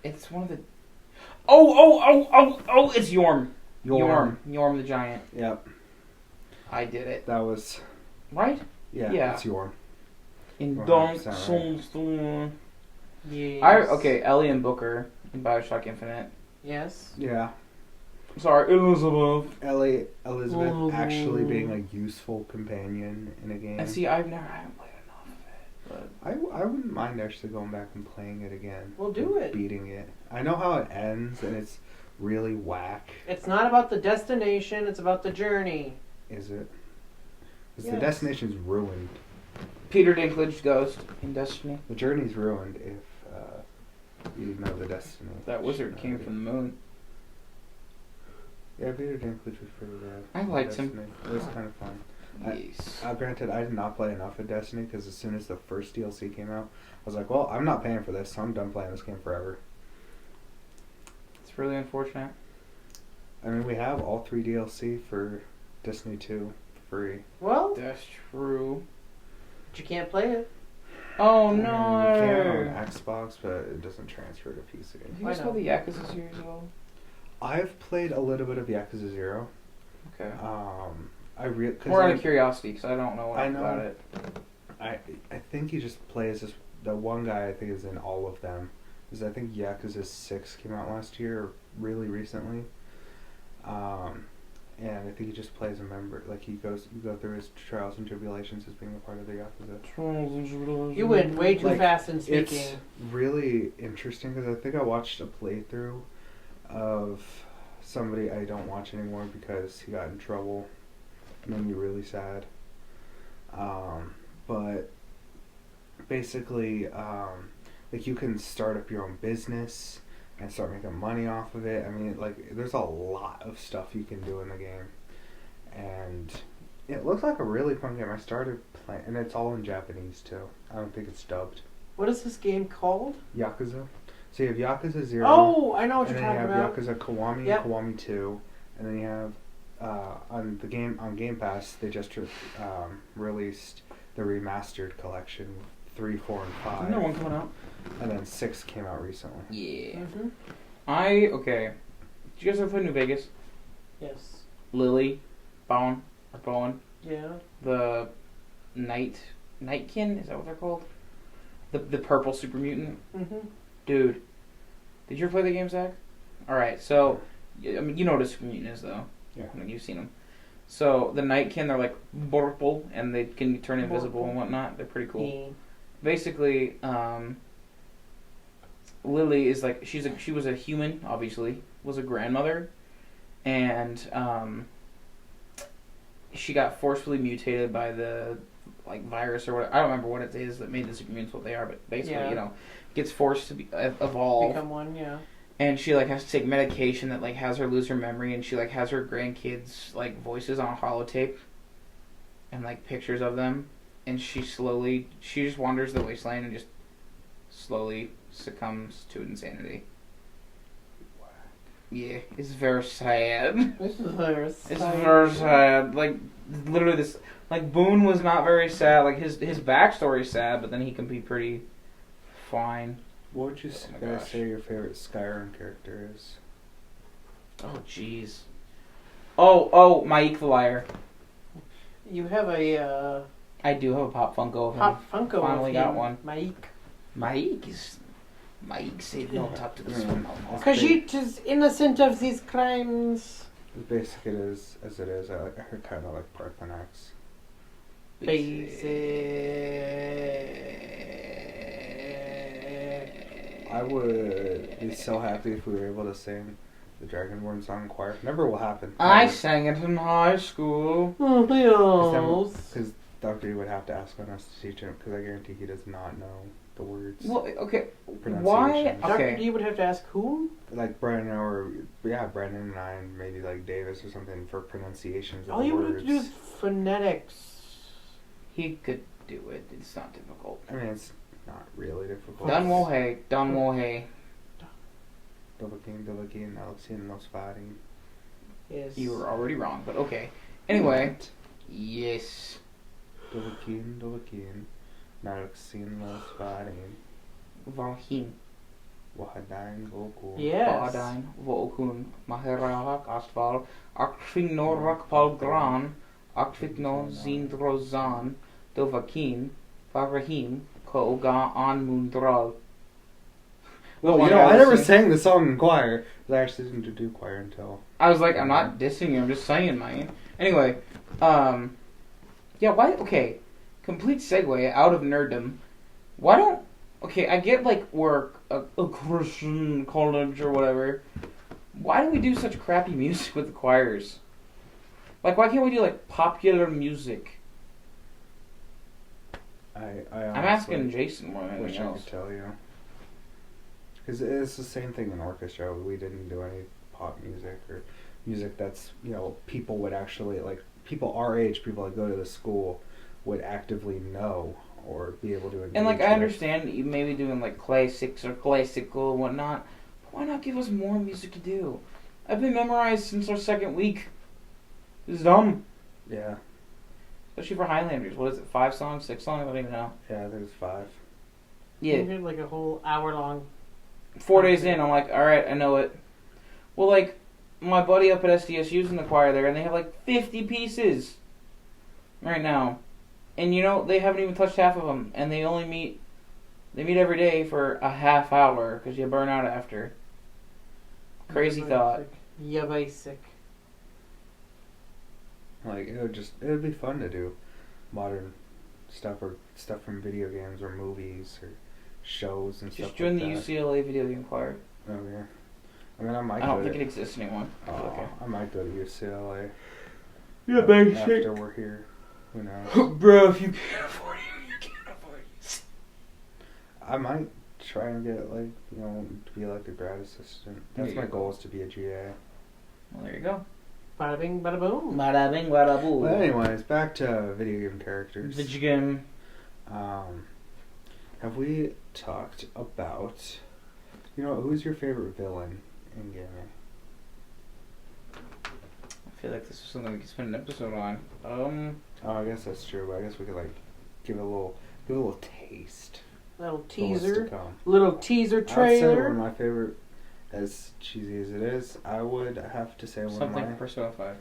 It's one of the... Oh, it's Yorm. Yorm the giant. Yep. I did it. That was... Right? Yeah. It's Yorm. In Dark Souls 2. Yes. Okay, Ellie and Booker in Bioshock Infinite. Yes. Yeah. Sorry, Elizabeth actually being a useful companion in a game. And see, I haven't played enough of it. But I wouldn't mind actually going back and playing it again. Well, do it. Beating it. I know how it ends, and it's really whack. It's not about the destination, it's about the journey. Is it? Because Yes. the destination's ruined. Peter Dinklage Ghost in Destiny. The journey's ruined if you know the destiny. That wizard came from the moon. Yeah, Peter Dinklage was pretty rad. I liked him. It was kind of fun. Yes. Granted, I did not play enough of Destiny, because as soon as the first DLC came out, I was like, well, I'm not paying for this, so I'm done playing this game forever. It's really unfortunate. I mean, we have all 3 DLC for Destiny 2 for free. Well, That's true. but you can't play it. Oh You no! can on Xbox, but it doesn't transfer to PC. Have you guys played the Yakuza series at all? I've played a little bit of Yakuza 0. Okay. More out of curiosity, because I don't know enough about it. I think he just plays this. The one guy I think is in all of them. Because I think Yakuza 6 came out last year, or really recently. And I think he just plays a member. Like you go through his trials and tribulations as being a part of the Yakuza. You went way too fast in speaking. It's really interesting because I think I watched a playthrough of somebody I don't watch anymore because he got in trouble. It made me really sad. But basically, like you can start up your own business and start making money off of it. I mean, like, there's a lot of stuff you can do in the game. And it looks like a really fun game. I started playing, and it's all in Japanese, too. I don't think it's dubbed. What is this game called? Yakuza. So you have Yakuza 0. Oh, I know what you're talking about. And then you have Yakuza Kiwami Yep. and Kiwami 2. And then you have, on Game Pass, they just released the remastered collection, 3, 4, and 5. Another one coming out. And then 6 came out recently. Yeah. Mm-hmm. Okay. Did you guys ever play New Vegas? Yes. Lily, Bowen. Yeah. The Nightkin, is that what they're called? The purple super mutant. Mm-hmm. Dude, did you ever play the game, Zach? All right, so I mean, you know what a super mutant is, though. Yeah. I mean, you've seen them. So the Nightkin, they're like purple, and they can turn invisible and whatnot. They're pretty cool. Yeah. Basically, Lily is like she was a human, obviously, was a grandmother, and she got forcefully mutated by the like virus or what, I don't remember what it is that made the super mutants what they are, but basically, gets forced to evolve. Become one, yeah. And she like has to take medication that like has her lose her memory, and she like has her grandkids like voices on holotape and like pictures of them, and she just wanders the wasteland and just slowly succumbs to insanity. Yeah, it's very sad. This is very It's very sad. Like literally this. Like Boone was not very sad. Like his backstory is sad, but then he can be pretty fine. What would you Oh my guys gosh. say your favorite Skyrim character is? Oh jeez. Oh, Mike the Liar. You have a I do have a Pop Funko of him. Pop Funko. Finally of got him, one. Mike. Mike said no talk to the swimmer. Khajiit is innocent of these crimes. As basic it is as it is, I kind of like Parthenax. I would be so happy if we were able to sing the Dragonborn song in choir. Never will happen. I sang it in high school. Oh, Because Dr. would have to ask on us to teach him, because I guarantee he does not know the words. Well, okay. Why? Pronunciation. Dr. Okay. D would have to ask who? Like Brennan Brennan and I, and maybe like Davis or something for pronunciations of All you would words. have to do is phonetics. He could do it. It's not difficult. I mean, it's not really difficult. Dunwohe. Dovahkiin, Alexine, Nosfari. Yes. You were already wrong, but okay. Anyway. Yes. Dovahkiin, Alexine, Nosfari. Valhin. Wahadain, Goku. Yes. Baadain. Volkun. Maherahak Astval. Akfing Norak Palgran. Akfigno Zindrozan. Dovakin. Varahim. Koga An Mundral. Well, I never sang the song in choir. I actually didn't do choir until... I was like, I'm not dissing you, I'm just saying, man. Anyway, yeah, why, okay, complete segue out of nerddom. Why don't, okay, I get, like, we're a Christian college or whatever. Why do we do such crappy music with the choirs? Like, why can't we do, like, popular music? I'm I'm asking Jason more than wish anything I else. could tell you. Because it's the same thing in orchestra. We didn't do any pop music or music that's, people would actually, like, people our age, people that go to the school, would actively know or be able to engage And, like, I with. understand you maybe doing, like, classics or classical and whatnot, but why not give us more music to do? I've been memorized since our second week. It's dumb. Yeah. Especially for Highlanders. What is it, 5 songs, 6 songs? I don't even know. Yeah, there's 5. You Yeah. did like a whole hour long. 4 days in, I'm like, alright, I know it. Well, like, my buddy up at SDSU's in the choir there, and they have like 50 pieces right now. And they haven't even touched half of them. And they only meet every day for a half hour, because you burn out after. Crazy thought. Yeah, basic. Like, it would be fun to do modern stuff or stuff from video games or movies or shows and Just stuff join like the that. UCLA video game choir. Oh, yeah. I mean, I might I don't go think to... it exists anymore. Oh, Okay. I might go to UCLA. Yeah, After we're here. Who knows? Bro, if you can't afford it, you can't afford it. I might try and get, like, to be like a grad assistant. That's There my you go. goal, is to be a GA. Well, there you go. Bada bing, bada boom. Bada bing, bada boo. Well, anyways, back to video game characters. Video game. Have we talked about, who's your favorite villain in gaming? I feel like this is something we could spend an episode on. Oh, I guess that's true, but I guess we could, like, give a little taste. Little for what's to teaser. come. Little teaser I'd say one of trailer. my favorite, as cheesy as it is, I would have to say one Something of for my... Persona 5.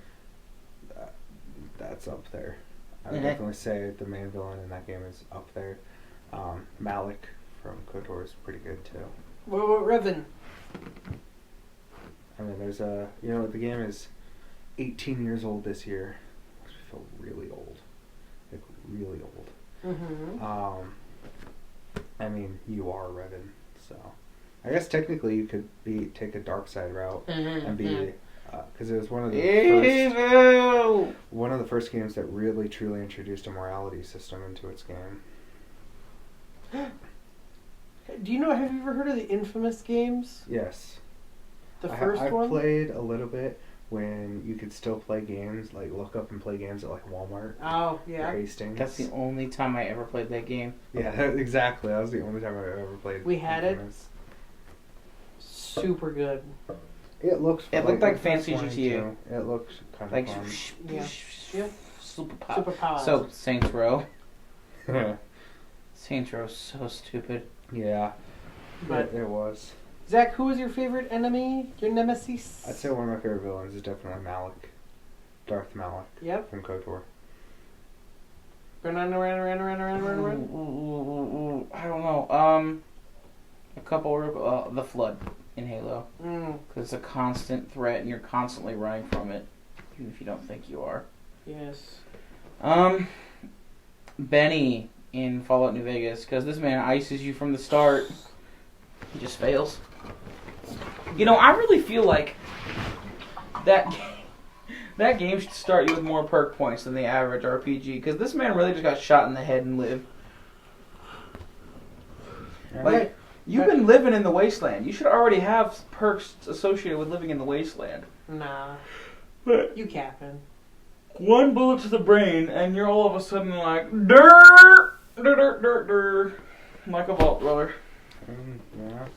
That's up there. I would Mhm. definitely say the main villain in that game is up there. Malik from KOTOR is pretty good too. What Revan? I mean, there's the game is 18 years old this year, which I feel really old. Like, really old. Mm-hmm. I mean, you are Revan, so... I guess technically you could take a dark side route and be... Because it was one of the first games that really truly introduced a morality system into its game. Do you know? Have you ever heard of the Infamous games? Yes. The first one. I've played a little bit when you could still play games, like look up and play games at like Walmart Oh or yeah. Hastings. That's the only time I ever played that game. Yeah, exactly. That was the only time I've ever played. We had it. Infamous. Super good. It looked It looked like it's fancy funny, GTA. too. It looked kind of Like, fun. Yeah. Yeah. Superpowers. So, Saints Row. Saints Row is so stupid. Yeah, But it was. Zach, who is your favorite enemy? Your nemesis? I'd say one of my favorite villains is definitely Malik. Darth Malik. Yep. From KOTOR. Run. I don't know. A couple. The Flood in Halo. Because it's a constant threat and you're constantly running from it, even if you don't think you are. Yes. Benny in Fallout New Vegas, because this man ices you from the start. He just fails. You know, I really feel like that game should start you with more perk points than the average RPG, because this man really just got shot in the head and lived. Like, you've been living in the wasteland. You should already have perks associated with living in the wasteland. Nah. But You capping. one bullet to the brain, and you're all of a sudden like, dirt, like a vault dweller. Yeah.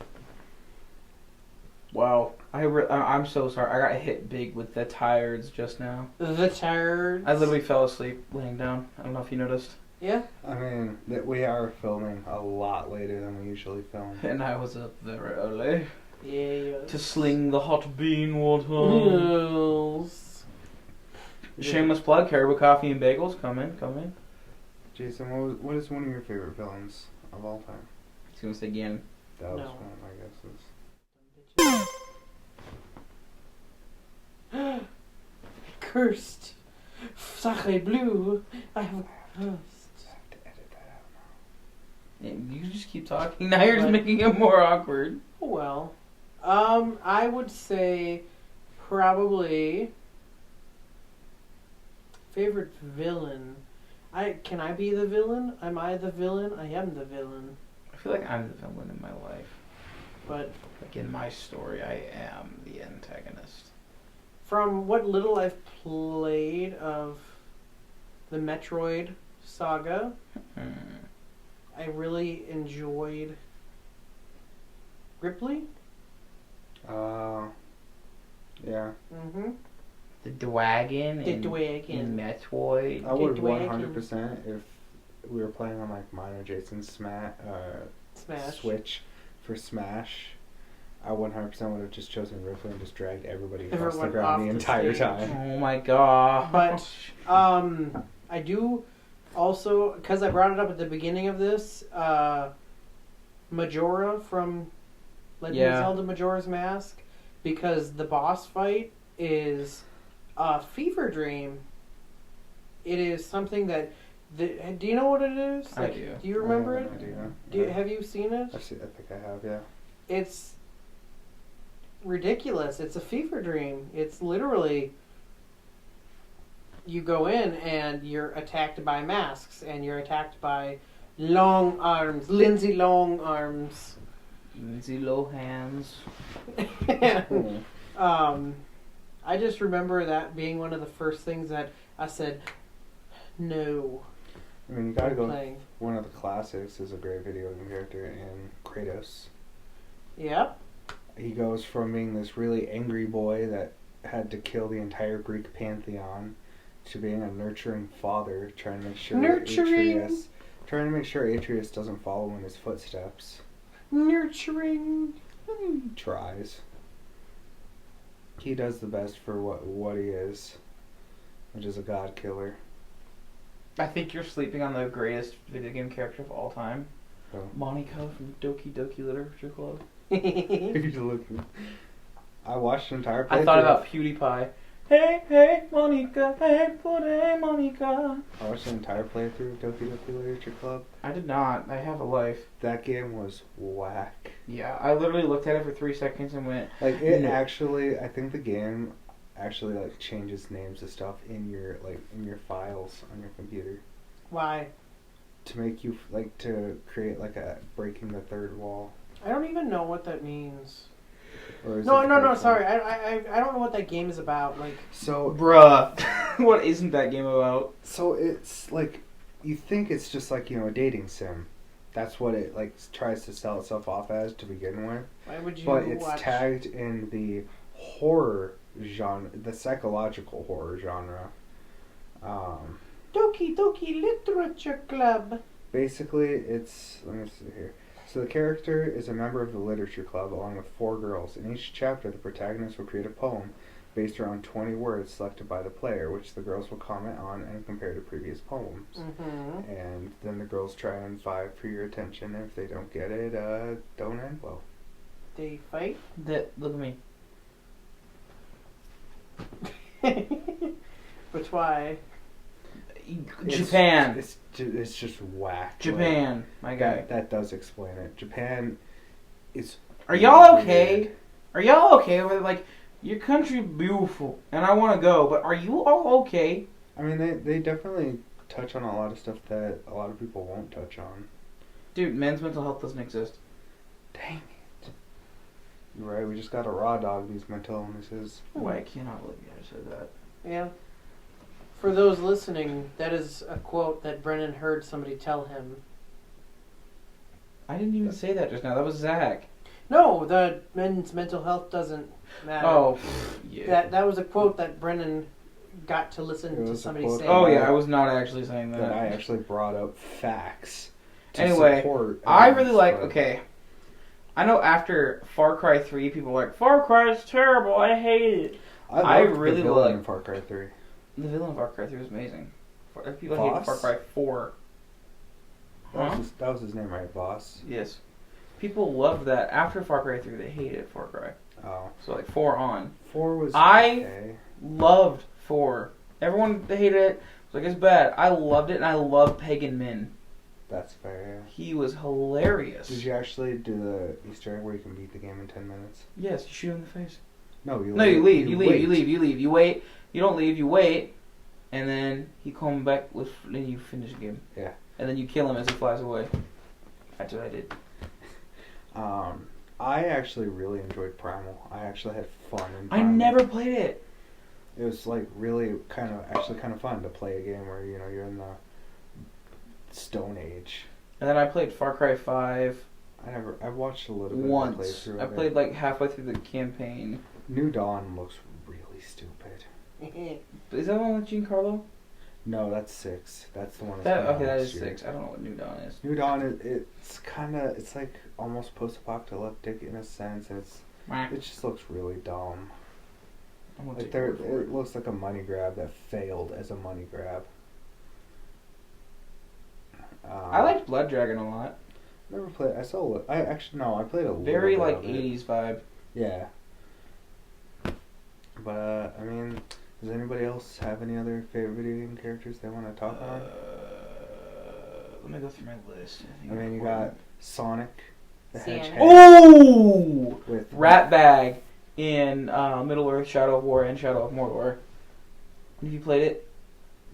Wow. I'm so sorry. I got hit big with the tires just now. The turds. I literally fell asleep laying down. I don't know if you noticed. Yeah. I mean, we are filming a lot later than we usually film. And I was up very early Yeah. to sling the hot bean water. Noodles. Shameless plug, Caribou Coffee and Bagels. Come in. Jason, what is one of your favorite villains of all time? He's going to say again. That was No. one of my guesses. Cursed. Sacre bleu. I have cursed. I have to edit that out now. Yeah, you just keep talking. Now you're just What? making it more awkward. Well, I would say probably favorite villain. Can I be the villain? Am I the villain? I am the villain. I feel like I'm the villain in my life. But Like in my story, I am the antagonist. from what little I've played of the Metroid saga, I really enjoyed Ripley. Yeah. Mm-hmm. The Dwagon The in Dwagon. Metroid. I would Dwayne 100% if we were playing on like mine or Jason's Smash. Switch for Smash. I 100% would have just chosen Ripley and just dragged everybody across the Everyone ground off the the entire stage. time. Oh my god. But I do also, because I brought it up at the beginning of this, Majora from Legend of Zelda Majora's Mask, because the boss fight is a fever dream. It is something that... do you know what it is? I do. Do you remember I it? have no idea. Have you seen it? I think I have, yeah. It's ridiculous. It's a fever dream. It's literally... You go in and you're attacked by masks, and you're attacked by long arms, Lindsay long arms. Lindsay Lohan's. I just remember that being one of the first things that I said, no. I mean, you gotta go. Playing. One of the classics is a great video game character in Kratos. Yep. He goes from being this really angry boy that had to kill the entire Greek pantheon to being a nurturing father, trying to make sure Atreus doesn't follow in his footsteps. Nurturing. He tries. He does the best for what he is, which is a god killer. I think you're sleeping on the greatest video game character of all time. Oh. Monica from Doki Doki Literature Club. I watched an entire playthrough. I thought about PewDiePie. Hey, Monica. Hey, Monica. I watched an entire playthrough of Doki Doki Literature Club. I did not. I have a life. That game was whack. Yeah, I literally looked at it for 3 seconds and went... Like, it No. actually, I think the game actually, like, changes names of stuff in your files on your computer. Why? To make you, like, to create, like, a breaking the third wall. I don't even know what that means. Or is No, it break sorry. one? I don't know what that game is about. Like, So, Bruh. What isn't that game about? so it's, like, you think it's just, like, you know, a dating sim. That's what it, like, tries to sell itself off as to begin with. why would you But it's watch... tagged in the horror genre, the psychological horror genre. Doki Doki Literature Club. Basically, it's... Let me see here. So the character is a member of the literature club along with 4 girls. In each chapter, the protagonist will create a poem based around 20 words selected by the player, which the girls will comment on and compare to previous poems. Mm-hmm. And then the girls try and vie for your attention. If they don't get it, don't end well. They fight? Look at me. Which why? Japan. It's just whack. Japan, my guy. That does explain it. Japan is... Are y'all weird. okay? Are y'all okay with it? Like, your country beautiful, and I want to go, but are you all okay? I mean, they definitely touch on a lot of stuff that a lot of people won't touch on. Dude, men's mental health doesn't exist. Dang it. You're right, we just got to raw dog these mental illnesses. Why, I cannot believe you just said that. Yeah. For those listening, that is a quote that Brennan heard somebody tell him. I didn't even say that just now. That was Zach. No, the men's mental health doesn't matter. Oh, yeah. That was a quote that Brennan got to listen to somebody say. Oh, yeah, I was not actually saying that. That I actually brought up facts to Anyway, support. I really like... Okay. I know after Far Cry 3, people were like, Far Cry is terrible, I hate it. I really the villain like- in Far Cry 3. The villain of Far Cry 3 was amazing. People Boss? hated Far Cry 4. Huh? That was his name, right? Boss? Yes. People loved that. After Far Cry 3, they hated Far Cry. Oh. So, like, 4 on. 4 was I- okay. Loved 4. Everyone hated it. It was like, it's bad. I loved it, and I love Pagan Min. That's fair. He was hilarious. Did you actually do the Easter egg where you can beat the game in 10 minutes? Yes, you shoot him in the face. No, you No, you leave. You wait. leave. You wait. You don't leave. You wait. And then he comes back with... Then you finish the game. Yeah. And then you kill him as he flies away. That's what I did. I actually really enjoyed Primal. I actually had fun in I Primal. never played it. It was like really kind of fun to play a game where you're in the Stone Age. And then I played Far Cry 5 I watched a little bit once. of the playthrough. I played like halfway through the campaign. New Dawn looks really stupid. Is that the one with Giancarlo? No, that's 6. That's the one. That coming out that next is year. 6. I don't know what New Dawn is. New Dawn, it's like almost post-apocalyptic in a sense, and it just looks really dumb. I'm gonna Like take your word for it looks like a money grab that failed as a money grab. I liked Blood Dragon a lot. Never played. I played a Very little bit like of it. 80s vibe. Yeah. But I mean, does anybody else have any other favorite video game characters they want to talk on? Let me go through my list. I mean, you got Sonic the Sand. Hedgehog Oh! with Ratbag in Middle-earth, Shadow of War, and Shadow of Mordor. Have you played it?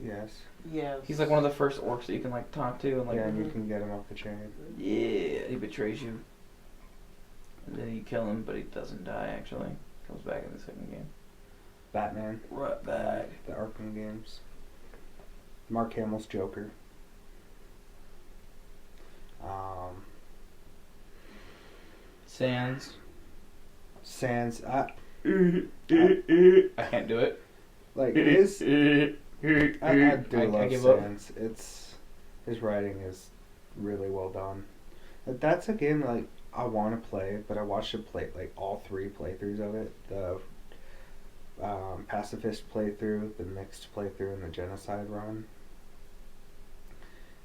Yes. Yes. He's like one of the first orcs that you can like talk to and like. Yeah, and you can get him off the chain. Yeah, he betrays you. And then you kill him, but he doesn't die actually. Comes back in the second game. Batman. Ratbag. The Arkham games. Mark Hamill's Joker. Sans. I can't do it. like his. I do I love give up. Sans. His writing is really well done. But that's a game like I want to play, but I watched it play like all 3 playthroughs of it. The pacifist playthrough, the mixed playthrough, and the genocide run.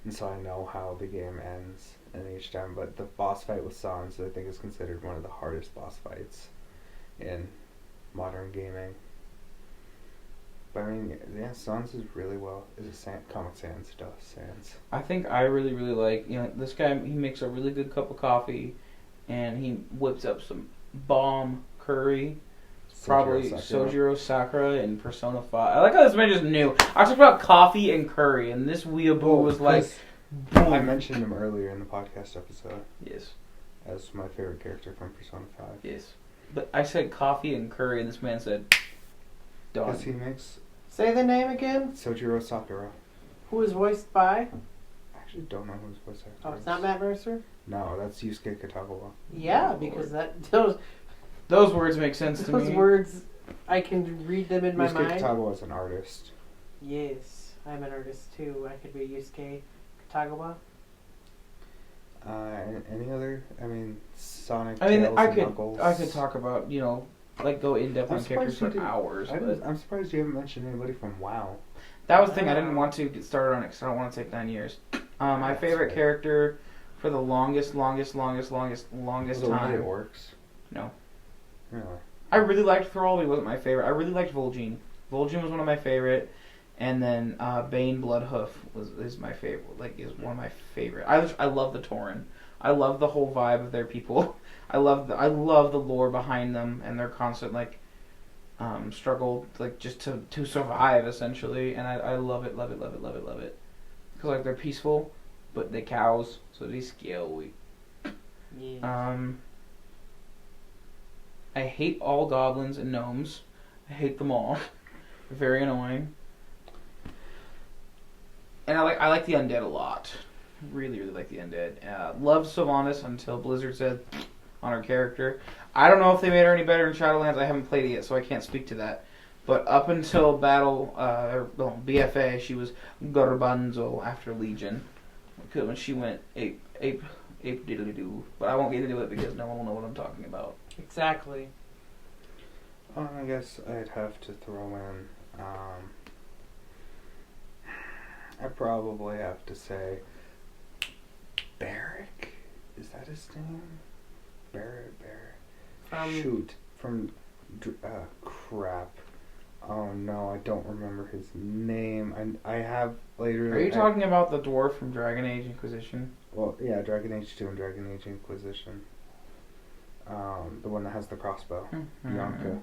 And so I know how the game ends in each time. But the boss fight with Sans, I think, is considered one of the hardest boss fights in modern gaming. But I mean, yeah, Sans is really well. Is a Comic Sans stuff. Sans. I think I really like, this guy, he makes a really good cup of coffee and he whips up some bomb curry. Probably Sojiro Sakura in Persona 5. I like how this man just knew. I talked about coffee and curry and this weeaboo was like, boom. I mentioned him earlier in the podcast episode Yes. as my favorite character from Persona 5. Yes. But I said coffee and curry and this man said, done. Because he makes Say the name again. Sojiro Sakura. Who is voiced by? I actually don't know who's voice actor. Oh, it's not Matt Mercer. No, that's Yusuke Katawa. Yeah, because Those words make sense to me. those words, I can read them in my Yusuke mind. Katawa is an artist. Yes. I'm an artist too. I could be Yusuke Katagawa. Any other? I mean, Sonic. I mean, Tails, and Knuckles. I could talk about, like go in depth I'm on characters for surprised you didn't- hours. But I'm surprised you haven't mentioned anybody from WoW. that was the thing. I didn't want to get started on it because I don't want to take 9 years. My That's favorite fair. character for the longest Was time. it one of the orcs? No. Really? I really liked Thrall, but he wasn't my favorite. I really liked Vol'jin. Vol'jin was one of my favorite, and then Bane Bloodhoof is my favorite. Like, is one of my favorite. I love the Tauren. I love the whole vibe of their people. I love the lore behind them and their constant struggle, like just to survive essentially. And I love it. Because like they're peaceful, but they're cows, so they're scary. Yeah. I hate all goblins and gnomes. I hate them all. They're very annoying. And I like the undead a lot. Really, really like the undead. Loved Sylvanas until Blizzard said on her character. I don't know if they made her any better in Shadowlands. I haven't played it yet, so I can't speak to that. But up until BFA, she was Garbanzo after Legion. Because when she went ape diddly doo. But I won't get into it because no one will know what I'm talking about. Exactly. I guess I'd have to throw in. I probably have to say Barrick. Is that his name? Barrick. Shoot. From crap. Oh no, I don't remember his name. I have later. Are you talking about the dwarf from Dragon Age Inquisition? Well, yeah, Dragon Age 2 and Dragon Age Inquisition. The one that has the crossbow. Bianca.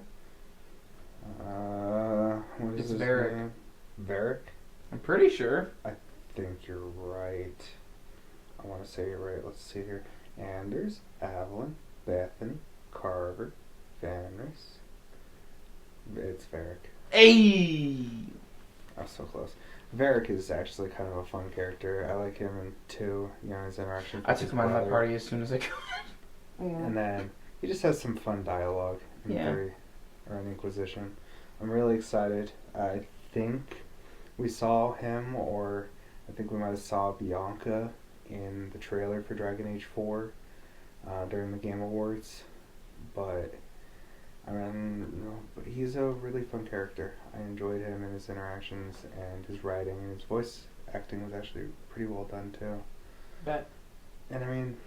What is It's his Varric. name? Varric? I'm pretty sure. I think you're right. I want to say you're right. Let's see here. Anders, Evelyn, Bethany, Carver, Fenris. It's Varric. Hey! I was so close. Varric is actually kind of a fun character. I like him in 2, his interaction. I took him out of my party as soon as I could. And then he just has some fun dialogue in Inquisition. I'm really excited. I think we saw him, or I think we might have saw Bianca in the trailer for Dragon Age 4 during the Game Awards. But but he's a really fun character. I enjoyed him and his interactions and his writing, and his voice acting was actually pretty well done too. Bet. And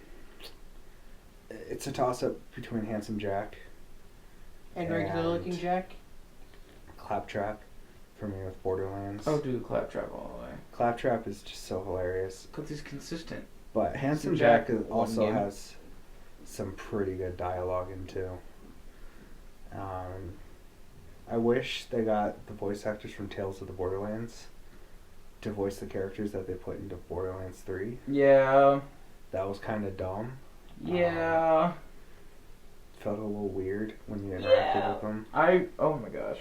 it's a toss-up between Handsome Jack And regular looking Jack. Claptrap for me with Borderlands. Oh, dude, Claptrap all the way. Claptrap is just so hilarious. Because he's consistent. But Handsome Jack also has some pretty good dialogue in too. I wish they got the voice actors from Tales of the Borderlands to voice the characters that they put into Borderlands 3. Yeah. That was kind of dumb. Yeah. Felt a little weird when you interacted with them. Oh my gosh.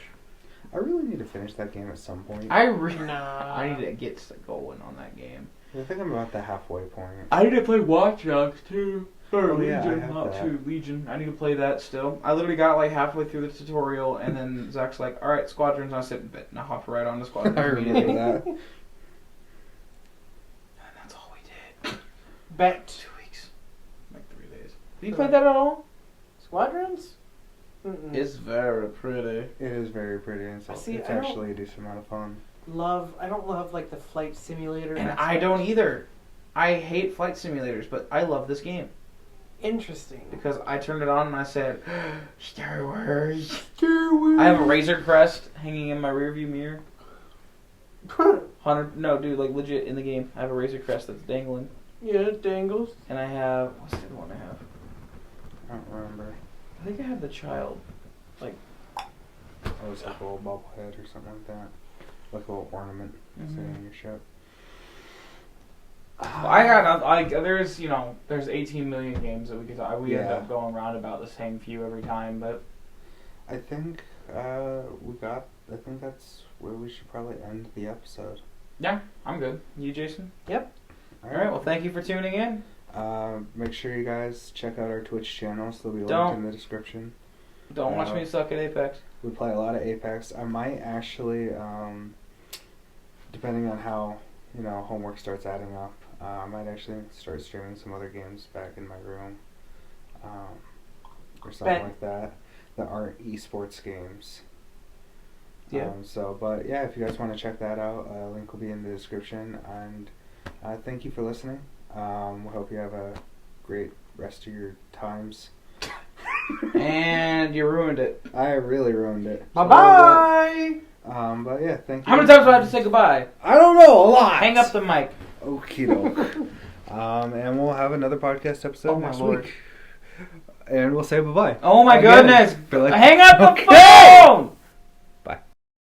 I really need to finish that game at some point. I need to get going on that game. I think I'm about the halfway point. I need to play Watch Dogs too. Or yeah, I Legion, have not that. too Legion. I need to play that still. I literally got like halfway through the tutorial, and then Zach's like, "All right, Squadrons." And I said, "Bet." And I hopped right on the Squadrons. I remember that. And that's all we did. Bet. 2 weeks, like 3 days. Have you played that at all? Squadrons? Mm-mm. It's very pretty. It is very pretty, and so See, it's I don't- actually a decent amount of fun. I don't love like the flight simulator. And aspect. I don't either. I hate flight simulators, but I love this game. Interesting. Because I turned it on and I said, Star Wars. Star Wars. I have a Razor Crest hanging in my rearview mirror. 100, no, dude, like legit in the game. I have a Razor Crest that's dangling. Yeah, it dangles. And I have, what's the other one I have? I don't remember. I think I have the child. Like, It was like a little bobblehead or something like that. Like a little ornament sitting in your ship. there's 18 million games that we could talk. We end Yeah. up going around about the same few every time, but I think I think that's where we should probably end the episode. yeah, I'm good. You, Jason? Yep. Alright, well, thank you for tuning in. Make sure you guys check out our Twitch channels. They'll be linked Don't. in the description. Don't watch me suck at Apex. We play a lot of Apex. I might actually depending on how, homework starts adding up, I might actually start streaming some other games back in my room. Or something like that aren't esports games. Yeah. But yeah, if you guys want to check that out, link will be in the description. And thank you for listening. We hope you have a great rest of your times. And you ruined it. I really ruined it. Bye-bye! But yeah, thank you. How many times do I have to say goodbye? I don't know, a lot. Hang up the mic. Okie doke. And we'll have another podcast episode next week. And we'll say bye-bye. Oh my Again. goodness! Feel like- Hang up the Okay. phone!